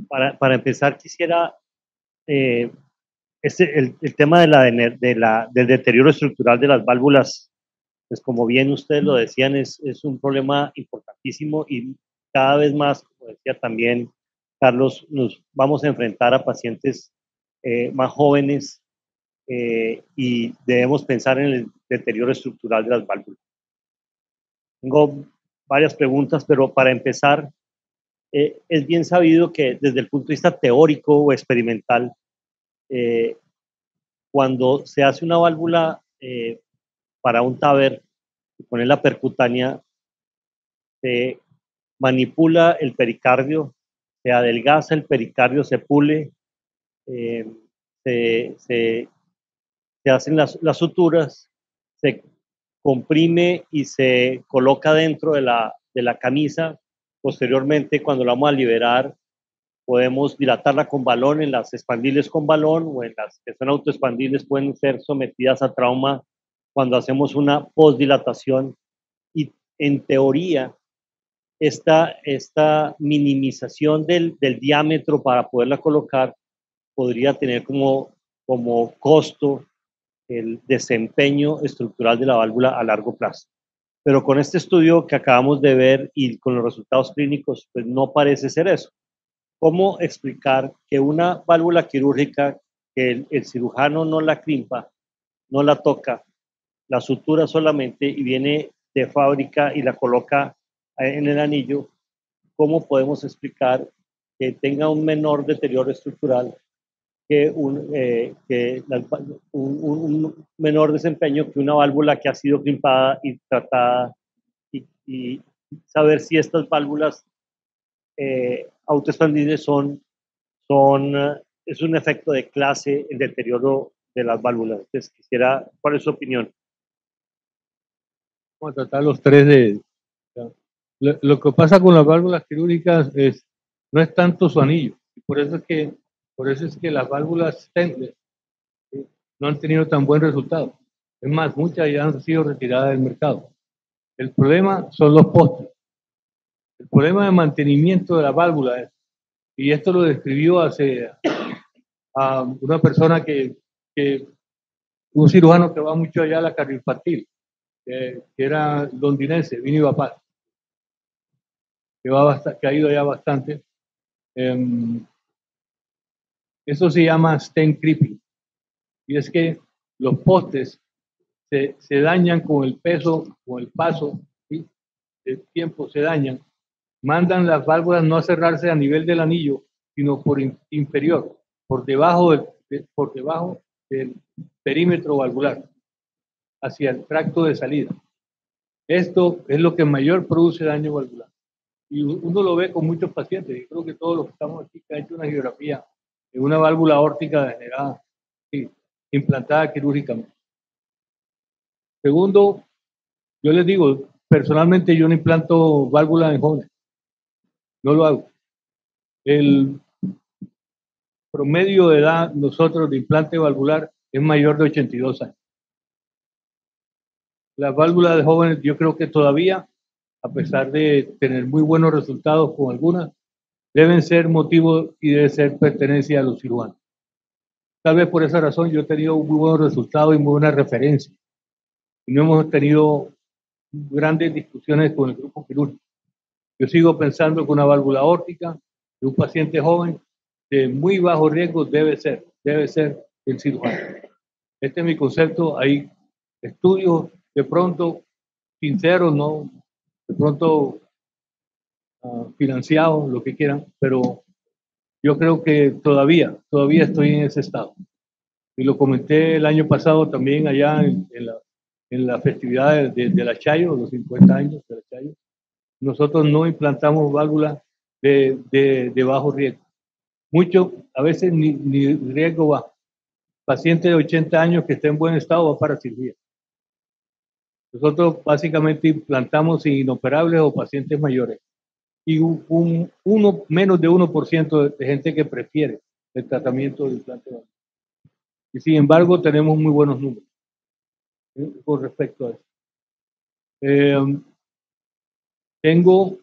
Para empezar, quisiera, eh, el tema del deterioro estructural de las válvulas, pues como bien ustedes lo decían, es un problema importantísimo y cada vez más, como decía también Carlos, nos vamos a enfrentar a pacientes más jóvenes y debemos pensar en el deterioro estructural de las válvulas. Tengo varias preguntas, pero para empezar, es bien sabido que desde el punto de vista teórico o experimental, eh, cuando se hace una válvula para un TAVR y poner la percutánea, se manipula el pericardio, se adelgaza el pericardio, se pule, eh, se, se, se, hacen las suturas, se comprime y se coloca dentro de la camisa. Posteriormente, cuando la vamos a liberar, podemos dilatarla con balón, en las expandibles con balón o en las que son autoexpandibles pueden ser sometidas a trauma cuando hacemos una postdilatación. Y en teoría, esta minimización del diámetro para poderla colocar podría tener como costo el desempeño estructural de la válvula a largo plazo. Pero con este estudio que acabamos de ver y con los resultados clínicos, pues no parece ser eso. ¿Cómo explicar que una válvula quirúrgica, que el cirujano no la crimpa, no la toca, la sutura solamente y viene de fábrica y la coloca en el anillo, cómo podemos explicar que tenga un menor deterioro estructural un menor desempeño que una válvula que ha sido crimpada y tratada y saber si estas válvulas autoexpandibles es un efecto de clase el deterioro de las válvulas? Entonces quisiera, ¿cuál es su opinión? Vamos a tratar los tres de... Lo que pasa con las válvulas quirúrgicas no es tanto su anillo. Por eso es que las válvulas Stenless no han tenido tan buen resultado. Es más, muchas ya han sido retiradas del mercado. El problema son los postes. El problema de mantenimiento de la válvula, y esto lo describió a una persona un cirujano que va mucho allá a la cardioinfantil, que era londinense, Vini Bapar, que ha ido allá bastante. Eso se llama stent creeping, y es que los postes se dañan con el peso, con el paso, ¿sí? El tiempo se dañan, mandan las válvulas no a cerrarse a nivel del anillo, sino por inferior, por debajo del perímetro valvular, hacia el tracto de salida. Esto es lo que mayor produce daño valvular. Y uno lo ve con muchos pacientes, y creo que todos los que estamos aquí que han hecho una angiografía de una válvula aórtica degenerada, sí, implantada quirúrgicamente. Segundo, yo les digo, personalmente yo no implanto válvula en jóvenes, no lo hago. El promedio de edad nosotros de implante valvular es mayor de 82 años. Las válvulas de jóvenes yo creo que todavía, a pesar de tener muy buenos resultados con algunas, deben ser motivo y debe ser pertenencia a los cirujanos. Tal vez por esa razón yo he tenido muy buenos resultados y muy buenas referencias. Y no hemos tenido grandes discusiones con el grupo quirúrgico. Yo sigo pensando que una válvula aórtica de un paciente joven de muy bajo riesgo debe ser el cirujano. Este es mi concepto. Hay estudios de pronto sinceros, no de pronto financiados, lo que quieran, pero yo creo que todavía estoy en ese estado. Y lo comenté el año pasado también allá en la festividad de la Chayo, los 50 años de la Chayo. Nosotros no implantamos válvulas de bajo riesgo. Mucho, a veces ni riesgo bajo. Paciente de 80 años que esté en buen estado va para cirugía. Nosotros básicamente implantamos inoperables o pacientes mayores. Y menos de 1% de gente que prefiere el tratamiento de implante valvular. Y sin embargo, tenemos muy buenos números con respecto a eso. Tengo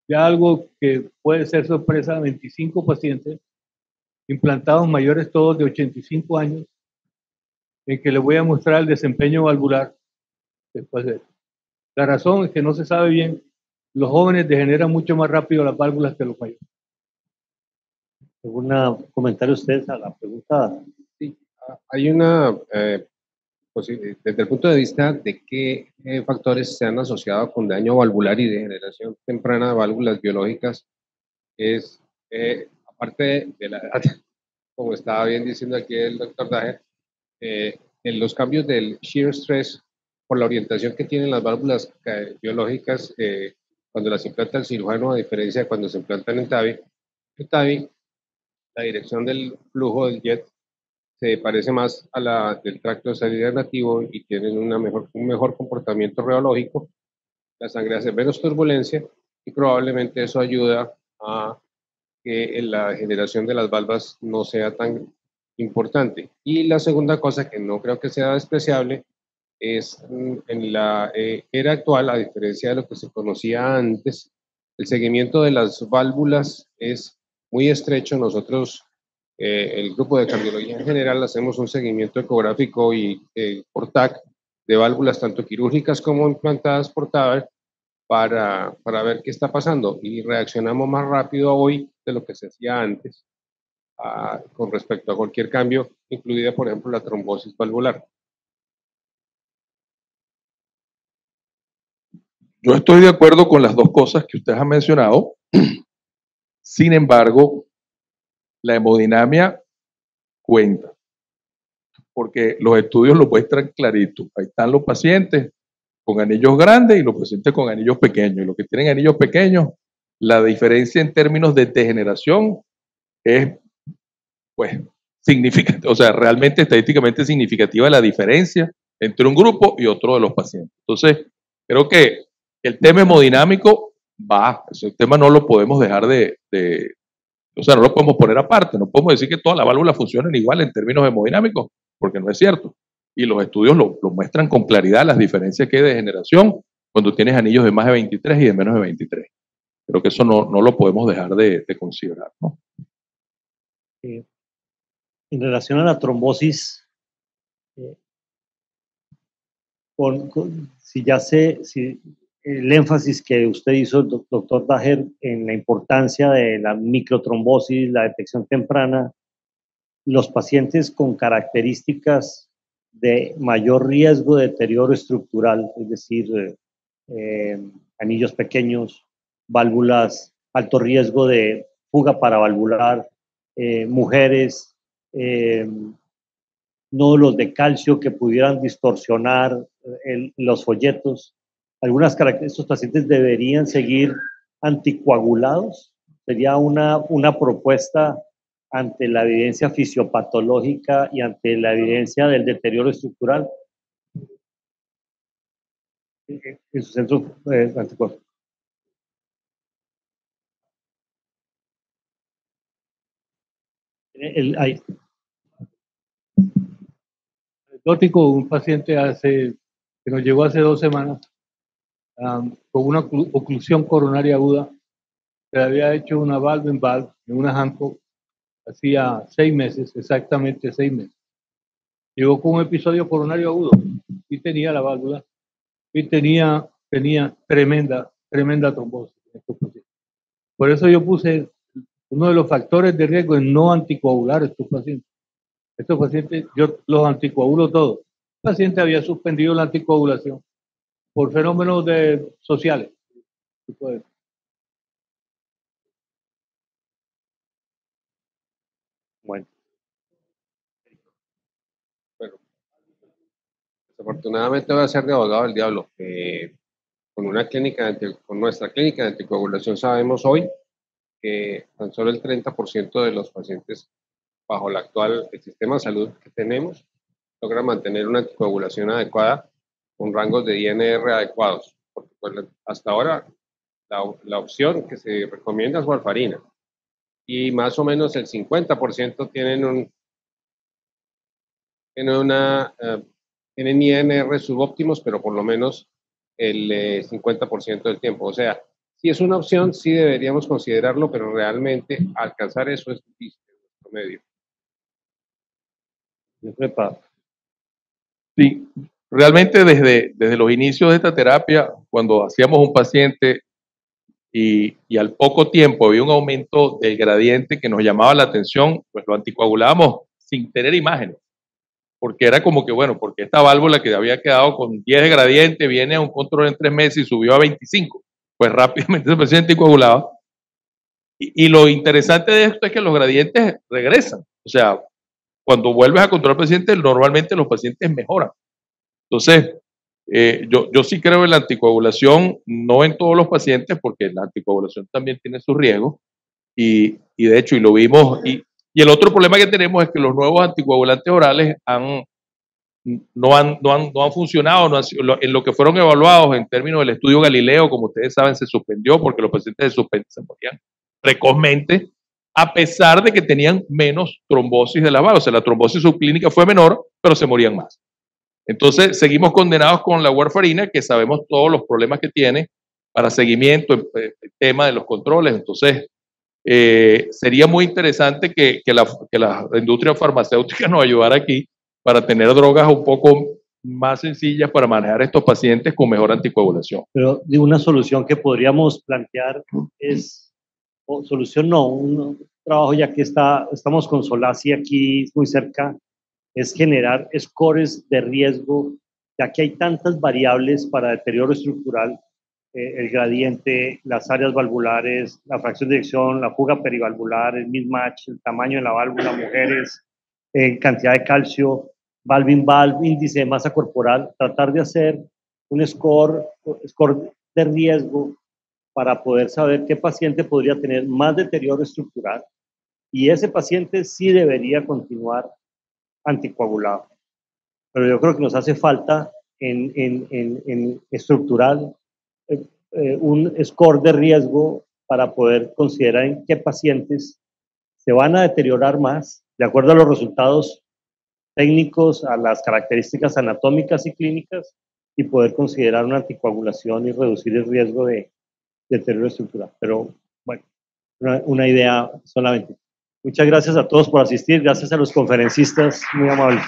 Ya algo que puede ser sorpresa, 25 pacientes implantados mayores todos de 85 años, en que les voy a mostrar el desempeño valvular después de eso. La razón es que no se sabe bien, los jóvenes degeneran mucho más rápido las válvulas que los mayores. ¿Algún comentario ustedes a la pregunta? Sí, hay una, desde el punto de vista de qué factores se han asociado con daño valvular y degeneración temprana de válvulas biológicas, es, aparte de la edad, como estaba bien diciendo aquí el doctor Daher, en los cambios del shear stress por la orientación que tienen las válvulas biológicas cuando las implanta el cirujano, a diferencia de cuando se implantan en TAVI, la dirección del flujo del jet se parece más a la del tracto de salida nativo y tienen un mejor comportamiento reológico. La sangre hace menos turbulencia y probablemente eso ayuda a que la generación de las valvas no sea tan importante. Y la segunda cosa que no creo que sea despreciable es en la era actual, a diferencia de lo que se conocía antes, el seguimiento de las válvulas es muy estrecho. Nosotros, el grupo de cardiología en general, hacemos un seguimiento ecográfico y por TAC de válvulas tanto quirúrgicas como implantadas por TAVR para ver qué está pasando y reaccionamos más rápido hoy de lo que se hacía antes con respecto a cualquier cambio, incluida por ejemplo la trombosis valvular. Yo estoy de acuerdo con las dos cosas que ustedes han mencionado. Sin embargo, la hemodinamia cuenta, porque los estudios lo muestran clarito. Ahí están los pacientes con anillos grandes y los pacientes con anillos pequeños. Y los que tienen anillos pequeños, la diferencia en términos de degeneración es, pues, significativa, o sea, realmente estadísticamente significativa la diferencia entre un grupo y otro de los pacientes. Entonces, creo que el tema hemodinámico va, ese tema no lo podemos dejar o sea, no lo podemos poner aparte, no podemos decir que todas las válvulas funcionan igual en términos hemodinámicos, porque no es cierto. Y los estudios lo muestran con claridad, las diferencias que hay de degeneración cuando tienes anillos de más de 23 y de menos de 23. Creo que eso no lo podemos dejar de considerar, ¿no? En relación a la trombosis, si el énfasis que usted hizo, doctor Daher, en la importancia de la microtrombosis, la detección temprana, los pacientes con características de mayor riesgo de deterioro estructural, es decir, anillos pequeños, válvulas, alto riesgo de fuga paravalvular, mujeres, nódulos de calcio que pudieran distorsionar los folletos. Algunas características, estos pacientes deberían seguir anticoagulados. Sería una propuesta ante la evidencia fisiopatológica y ante la evidencia del deterioro estructural en su centro anticoagulado. Anecdótico, un paciente que nos llegó hace 2 semanas con una oclusión coronaria aguda. Se le había hecho una valve en valve en una Hancock hacía 6 meses, exactamente 6 meses. Llegó con un episodio coronario agudo y tenía la válvula y tenía tremenda trombosis. Por eso yo puse uno de los factores de riesgo en no anticoagular estos pacientes. Estos pacientes, yo los anticoagulo todos. El paciente había suspendido la anticoagulación por fenómenos sociales. Bueno. Desafortunadamente voy a ser de abogado del diablo. Con nuestra clínica de anticoagulación sabemos hoy que tan solo el 30% de los pacientes bajo el sistema de salud que tenemos logra mantener una anticoagulación adecuada con rangos de INR adecuados. Porque pues, hasta ahora la opción que se recomienda es warfarina y más o menos el 50% tienen INR subóptimos, pero por lo menos el 50% del tiempo. O sea, Si es una opción, sí deberíamos considerarlo, pero realmente alcanzar eso es difícil en nuestro medio. Yo preparo. Sí, realmente desde los inicios de esta terapia, cuando hacíamos un paciente y al poco tiempo había un aumento del gradiente que nos llamaba la atención, pues lo anticoagulábamos sin tener imágenes, porque era como que, bueno, porque esta válvula que había quedado con 10 de gradiente viene a un control en 3 meses y subió a 25, pues rápidamente ese paciente anticoagulaba. Y lo interesante de esto es que los gradientes regresan, o sea, cuando vuelves a controlar al paciente, normalmente los pacientes mejoran. Entonces, yo sí creo en la anticoagulación, no en todos los pacientes, porque la anticoagulación también tiene sus riesgos, y de hecho, y lo vimos, y el otro problema que tenemos es que los nuevos anticoagulantes orales no han funcionado, en lo que fueron evaluados en términos del estudio Galileo, como ustedes saben, se suspendió porque los pacientes se morían precozmente, a pesar de que tenían menos trombosis de las válvulas. O sea, la trombosis subclínica fue menor, pero se morían más. Entonces, seguimos condenados con la warfarina, que sabemos todos los problemas que tiene para seguimiento, el tema de los controles. Entonces, sería muy interesante que la industria farmacéutica nos ayudara aquí para tener drogas un poco más sencillas para manejar estos pacientes con mejor anticoagulación. Pero de una solución que podríamos plantear es, o solución no, un trabajo ya que estamos con Solasi aquí muy cerca, es generar scores de riesgo, ya que hay tantas variables para deterioro estructural, el gradiente, las áreas valvulares, la fracción de eyección, la fuga perivalvular, el mismatch, el tamaño de la válvula, mujeres, cantidad de calcio, valve-in-valve, índice de masa corporal, tratar de hacer un score de riesgo para poder saber qué paciente podría tener más deterioro estructural y ese paciente sí debería continuar anticoagulado. Pero yo creo que nos hace falta en estructural un score de riesgo para poder considerar en qué pacientes se van a deteriorar más de acuerdo a los resultados técnicos, a las características anatómicas y clínicas y poder considerar una anticoagulación y reducir el riesgo de deterioro estructural. Pero bueno, una idea solamente. Muchas gracias a todos por asistir, gracias a los conferencistas muy amables.